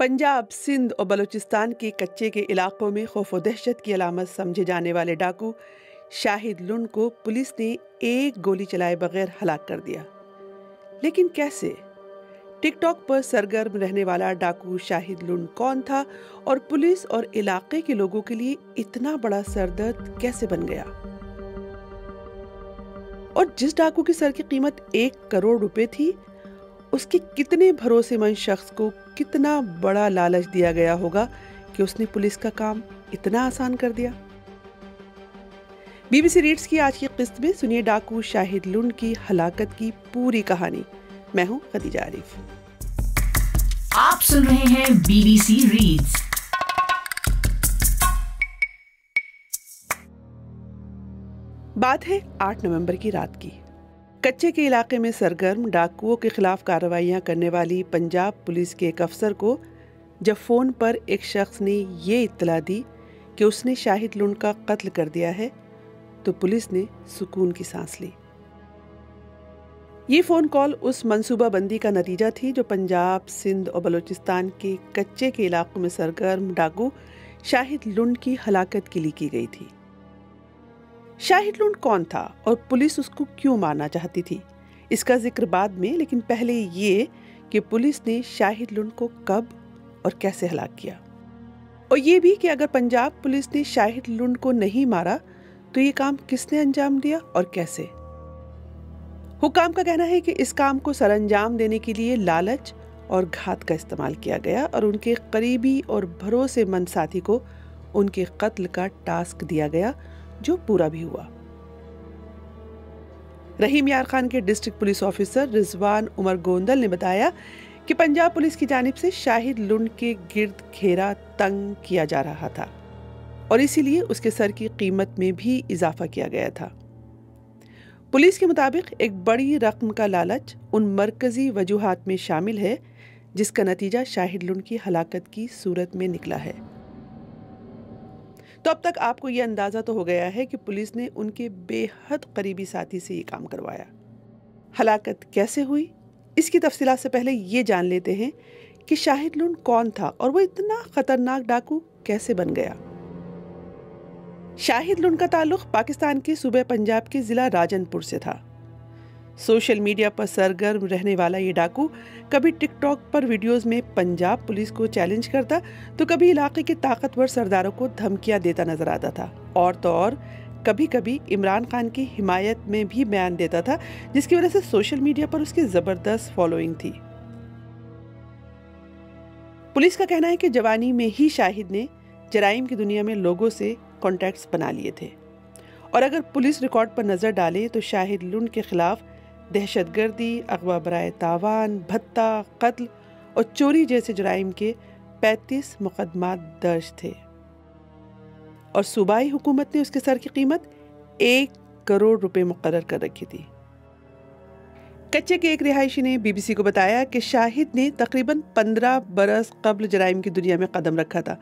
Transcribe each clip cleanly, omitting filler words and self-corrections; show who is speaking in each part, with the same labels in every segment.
Speaker 1: पंजाब, सिंध और बलूचिस्तान के कच्चे के इलाकों में खौफ व दहशत की अलामत समझे जाने वाले डाकू शाहिद लुंड को पुलिस ने एक गोली चलाए बगैर हलाक कर दिया। लेकिन कैसे? टिकटॉक पर सरगर्म रहने वाला डाकू शाहिद लुंड कौन था और पुलिस और इलाके के लोगों के लिए इतना बड़ा सरदर्द कैसे बन गया? और जिस डाकू की सर की कीमत 1 करोड़ रुपए थी, उसके कितने भरोसेमंद शख्स को कितना बड़ा लालच दिया गया होगा कि उसने पुलिस का काम इतना आसान कर दिया। BBC रीड्स की आज की किस्त में सुनिए डाकू शाहिद लुंड की हलाकत की पूरी कहानी। मैं हूं खदीजा आरिफ।
Speaker 2: आप सुन रहे हैं BBC रीड्स।
Speaker 1: बात है 8 नवंबर की रात की। कच्चे के इलाके में सरगर्म डाकुओं के खिलाफ कार्रवाइयां करने वाली पंजाब पुलिस के एक अफसर को जब फोन पर एक शख्स ने ये इत्तला दी कि उसने शाहिद लुंड का कत्ल कर दिया है, तो पुलिस ने सुकून की सांस ली। ये फोन कॉल उस मंसूबाबंदी का नतीजा थी जो पंजाब, सिंध और बलूचिस्तान के कच्चे के इलाकों में सरगर्म डाकू शाहिद लुंड की हलाकत के लिए की गई थी। शाहिद लुंड कौन था और पुलिस उसको क्यों मारना चाहती थी, इसका जिक्र बाद में, लेकिन पहले ये कि पुलिस ने शाहिद लुंड को कब और कैसे हलाक किया, और ये भी कि अगर पंजाब पुलिस ने शाहिद लुंड को नहीं मारा तो ये काम किसने अंजाम दिया और कैसे। हुकाम का कहना है कि इस काम को सरअंजाम देने के लिए लालच और घात का इस्तेमाल किया गया और उनके करीबी और भरोसेमंद साथी को उनके कत्ल का टास्क दिया गया, जो पूरा भी हुआ। रहीम यार खान के district police officer Rizwan Umar Gondal ने बताया कि पंजाब पुलिस की जानिब से शाहिद लुंड के गिर्द घेरा तंग किया जा रहा था और इसीलिए उसके सर की कीमत में भी इजाफा किया गया था। पुलिस के मुताबिक एक बड़ी रकम का लालच उन मरकजी वजूहात में शामिल है जिसका नतीजा शाहिद लुंड की हलाकत की सूरत में निकला है। तो अब तक आपको यह अंदाजा तो हो गया है कि पुलिस ने उनके बेहद करीबी साथी से ये काम करवाया। हलाकत कैसे हुई, इसकी तफसीलात से पहले ये जान लेते हैं कि शाहिद लुंड कौन था और वो इतना खतरनाक डाकू कैसे बन गया। शाहिद लुंड का ताल्लुक पाकिस्तान के सूबे पंजाब के जिला राजनपुर से था। सोशल मीडिया पर सरगर्म रहने वाला ये डाकू कभी टिकटॉक पर वीडियोस में पंजाब पुलिस को चैलेंज करता तो कभी इलाके के ताकतवर सरदारों को धमकियां देता नजर आता था, और तो और कभी कभी इमरान खान की हिमायत में भी बयान देता था, जिसकी वजह से सोशल मीडिया पर उसकी जबरदस्त फॉलोइंग थी। पुलिस का कहना है कि जवानी में ही शाहिद ने जराइम की दुनिया में लोगों से कॉन्टैक्ट्स बना लिए थे, और अगर पुलिस रिकॉर्ड पर नजर डाले तो शाहिद लुंड के खिलाफ दहशतगर्दी, अगवा बराए तावान, भत्ता, कत्ल और चोरी जैसे जराइम के 35 मुकदमात दर्ज थे, और सूबाई हुकूमत ने उसके सर की कीमत 1 करोड़ रुपए मुकर्रर कर रखी थी। कच्चे के एक रिहायशी ने BBC को बताया कि शाहिद ने तकरीबन 15 बरस कबल जराइम की दुनिया में कदम रखा था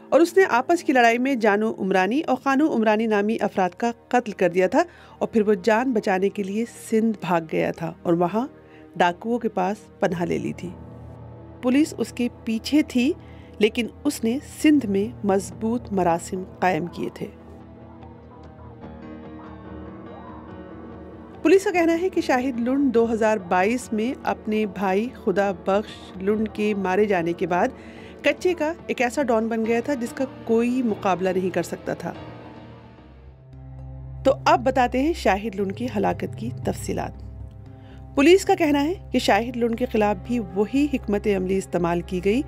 Speaker 1: और उसने आपस की लड़ाई में जानू उमरानी और खानू उमरानी नामी अफराद का कत्ल कर दिया था, और फिर वो जान बचाने के लिए सिंध भाग गया था और वहाँ डाकुओं के पास पनाह ले ली थी। पुलिस उसके पीछे थी, लेकिन उसने सिंध में मजबूत मरासिम कायम किए थे। पुलिस का कहना है कि शाहिद लुंड 2022 में अपने भाई खुदा बख्श लुंड के मारे जाने के बाद कच्चे का एक ऐसा डॉन बन गया था जिसका कोई मुकाबला नहीं कर सकता था। तो अब बताते हैं शाहिद लुंड की हलाकत की तफसीलात। पुलिस का कहना है कि शाहिद लुंड के खिलाफ भी वही हिकमत अमली इस्तेमाल की गई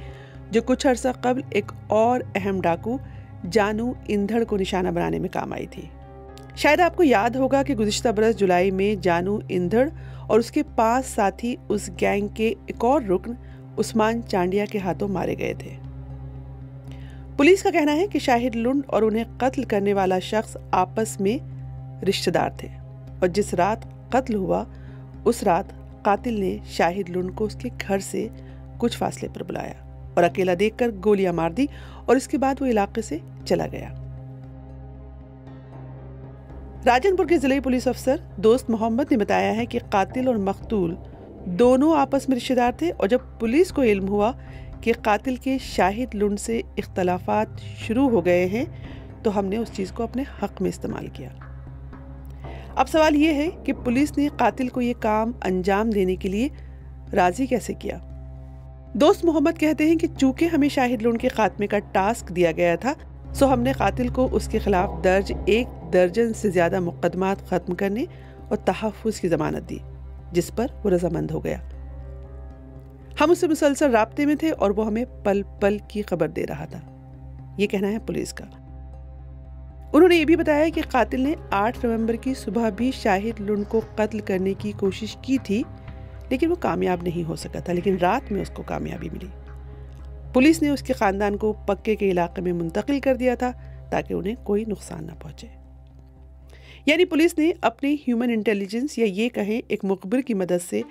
Speaker 1: जो कुछ अरसा कबल एक और अहम डाकू जानू इंधड़ को निशाना बनाने में काम आई थी। शायद आपको याद होगा कि गुज़िश्ता बरस जुलाई में जानू इंधड़ और उसके 5 साथी उस गैंग के एक और रुकन उस्मान चांडिया के हाथों मारे गए थे। पुलिस का कहना है कि शाहिद लुंड और उन्हें कत्ल करने वाला शख्स आपस में रिश्तेदार थे, और जिस रात कत्ल हुआ उस रात कातिल ने शाहिद लुंड को उसके घर से कुछ फासले पर बुलाया और अकेला देखकर गोलियां मार दी, और इसके बाद वो इलाके से चला गया। राजनपुर के जिले पुलिस अफसर दोस्त मोहम्मद ने बताया है कि कातिल और मकतूल दोनों आपस में रिश्तेदार थे, और जब पुलिस को इल्म हुआ کہ قاتل کے شاہد لنڈ سے اختلافات شروع ہو گئے ہیں تو ہم نے اس چیز کو اپنے حق میں استعمال کیا۔ اب سوال یہ ہے کہ پولیس نے قاتل کو یہ کام انجام دینے کے لیے راضی کیسے کیا؟ دوست محمد کہتے ہیں کہ چونکہ ہمیں شاہد لنڈ کے خاتمے کا ٹاسک دیا گیا تھا، سو ہم نے قاتل کو اس کے خلاف درج 1 درجن سے زیادہ مقدمات ختم کرنے اور تحفظ کی ضمانت دی، جس پر وہ رضامند ہو گیا۔ ہم اس سے مسلسل رابطے میں تھے اور وہ ہمیں پل پل کی خبر دے رہا تھا، یہ کہنا ہے پولیس کا۔ انہوں نے یہ بھی بتایا کہ قاتل نے 8 نومبر کی صبح بھی شاہد لنڈ کو قتل کرنے کی کوشش کی تھی، لیکن وہ کامیاب نہیں ہو سکا تھا، لیکن رات میں اس کو کامیابی ملی۔ پولیس نے اس کے خاندان کو پکے کے علاقے میں منتقل کر دیا تھا تاکہ انہیں کوئی نقصان نہ پہنچے۔ یعنی پولیس نے اپنی ہیومن انٹیلیجنس یا یہ کہیں ایک مخبر کی مدد سے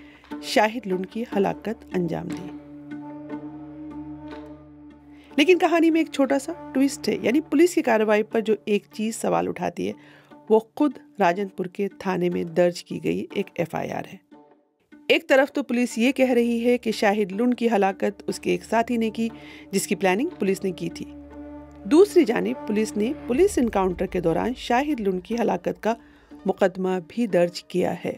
Speaker 1: شاہد لنڈ کی ہلاکت انجام دی۔ لیکن کہانی میں ایک چھوٹا سا ٹویسٹ ہے، یعنی پولیس کی کارروائی پر جو ایک چیز سوال اٹھاتی ہے وہ خود راجن پور کے تھانے میں درج کی گئی ایک FIR ہے۔ ایک طرف تو پولیس یہ کہہ رہی ہے کہ شاہد لنڈ کی ہلاکت اس کے ایک ساتھی نے کی جس کی پلاننگ پولیس نے کی تھی، دوسری جانب پولیس نے پولیس انکاؤنٹر کے دوران شاہد لنڈ کی ہلاکت کا مقدمہ بھی درج کیا ہے۔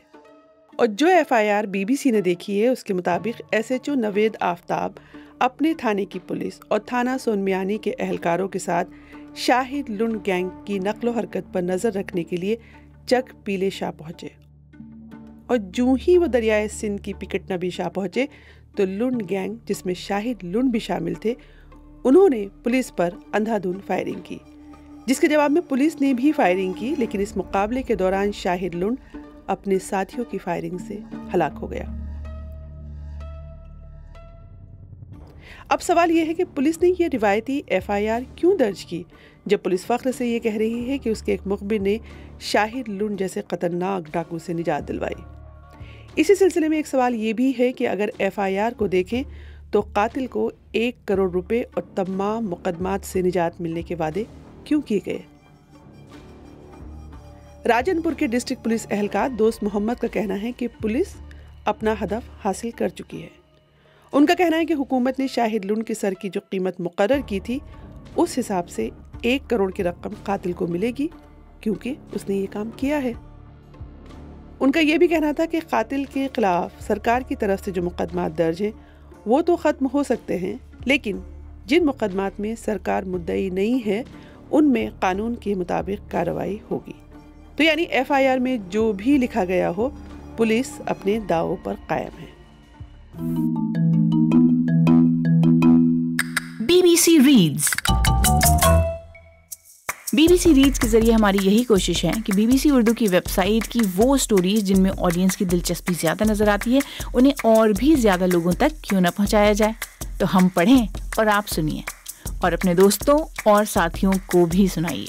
Speaker 1: اور جو FIR BBC نے دیکھی ہے اس کے مطابق SHO نوید آفتاب اپنے تھانے کی پولیس اور تھانہ سونمیانی کے اہلکاروں کے ساتھ شاہد لنڈ گینگ کی نقل و حرکت پر نظر رکھنے کے لیے چک پیلے شاہ پہنچے، اور جو ہی وہ دریائے سندھ کی پکٹ نبی شاہ پہنچے تو لنڈ گینگ جس میں شاہد لنڈ بھی شامل تھے انہوں نے پولیس پر اندھا دھند فائرنگ کی، جس کے جواب میں پولیس نے بھی فائرنگ کی، لیکن اس مقابلے کے دوران شاہد لنڈ اپنے ساتھیوں کی فائرنگ سے ہلاک ہو گیا۔ اب سوال یہ ہے کہ پولیس نے یہ روایتی FIR کیوں درج کی جب پولیس فخر سے یہ کہہ رہی ہے کہ اس کے ایک مخبر نے شاہد لنڈ جیسے خطرناک ڈاکو سے نجات دلوائی۔ اسی سلسلے میں ایک سوال یہ بھی ہے کہ اگر FIR کو دیکھیں تو قاتل کو 1 کروڑ روپے اور تمام مقدمات سے نجات ملنے کے وعدے کیوں کیے گئے؟ راجن پور کے ڈسٹرکٹ پولیس اہلکار دوست محمد کا کہنا ہے کہ پولیس اپنا ہدف حاصل کر چکی ہے۔ ان کا کہنا ہے کہ حکومت نے شاہد لنڈ کے سر کی جو قیمت مقرر کی تھی اس حساب سے 1 کروڑ کی رقم قاتل کو ملے گی کیونکہ اس نے یہ کام کیا ہے۔ ان کا یہ بھی کہنا تھا کہ قاتل کے خلاف سرکار کی طرف سے جو مقدمات درج ہیں وہ تو ختم ہو سکتے ہیں، لیکن جن مقدمات میں سرکار مدعی نہیں ہے ان میں قانون کے مطابق کارروائی ہوگی۔ تو یعنی FIR میں جو بھی لکھا گیا ہو پولیس اپنے دعووں پر قائم ہے۔
Speaker 2: BBC ریڈز کے ذریعے ہماری یہی کوشش ہے کہ BBC اردو کی ویب سائٹ کی وہ سٹوریز جن میں آڈینس کی دلچسپی زیادہ نظر آتی ہے انہیں اور بھی زیادہ لوگوں تک کیوں نہ پہنچایا جائے۔ تو ہم پڑھیں اور آپ سنیے اور اپنے دوستوں اور ساتھیوں کو بھی سنائیے۔